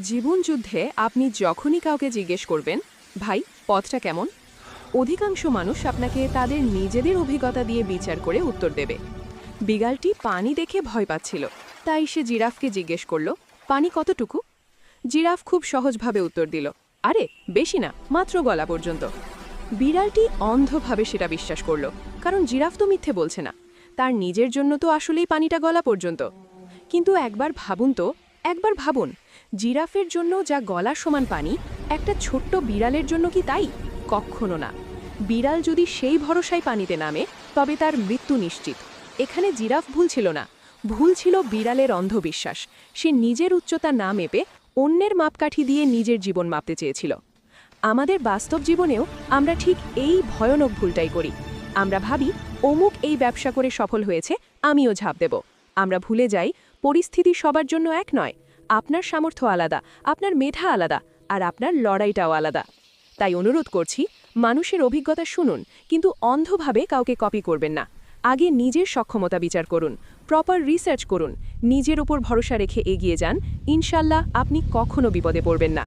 জীবনযুদ্ধে আপনি যখনই কাউকে জিজ্ঞেস করবেন, ভাই পথটা কেমন, অধিকাংশ মানুষ আপনাকে তাদের নিজেদের অভিজ্ঞতা দিয়ে বিচার করে উত্তর দেবে। বিড়ালটি পানি দেখে ভয় পাচ্ছিল, তাই সে জিরাফকে জিজ্ঞেস করল, পানি কতটুকু? জিরাফ খুব সহজভাবে উত্তর দিল, আরে বেশি না, মাত্র গলা পর্যন্ত। বিড়ালটি অন্ধভাবে সেটা বিশ্বাস করল, কারণ জিরাফ তো মিথ্যে বলছে না, তার নিজের জন্য তো আসলেই পানিটা গলা পর্যন্ত। কিন্তু একবার ভাবুন, জিরাফের জন্য যা গলার সমান পানি, একটা ছোট্ট বিড়ালের জন্য কি তাই? কক্ষনো না। বিড়াল যদি সেই ভরসায় পানিতে নামে, তবে তার মৃত্যু নিশ্চিত। এখানে জিরাফ ভুল ছিল না, ভুল ছিল বিড়ালের অন্ধবিশ্বাস। সে নিজের উচ্চতা না মেপে অন্যের মাপকাঠি দিয়ে নিজের জীবন মাপতে চেয়েছিল। আমাদের বাস্তব জীবনেও আমরা ঠিক এই ভয়ানক ভুলটাই করি। আমরা ভাবি, অমুক এই ব্যবসা করে সফল হয়েছে, আমিও ঝাঁপ দেব। আমরা ভুলে যাই, পরিস্থিতি সবার জন্য এক নয়। আপনার সামর্থ্য আলাদা, আপনার মেধা আলাদা, আর আপনার লড়াইটাও আলাদা। তাই অনুরোধ করছি, মানুষের অভিজ্ঞতা শুনুন, কিন্তু অন্ধভাবে কাউকে কপি করবেন না। আগে নিজের সক্ষমতা বিচার করুন, প্রপার রিসার্চ করুন, নিজের উপর ভরসা রেখে এগিয়ে যান। ইনশাল্লাহ আপনি কখনো বিপদে পড়বেন না।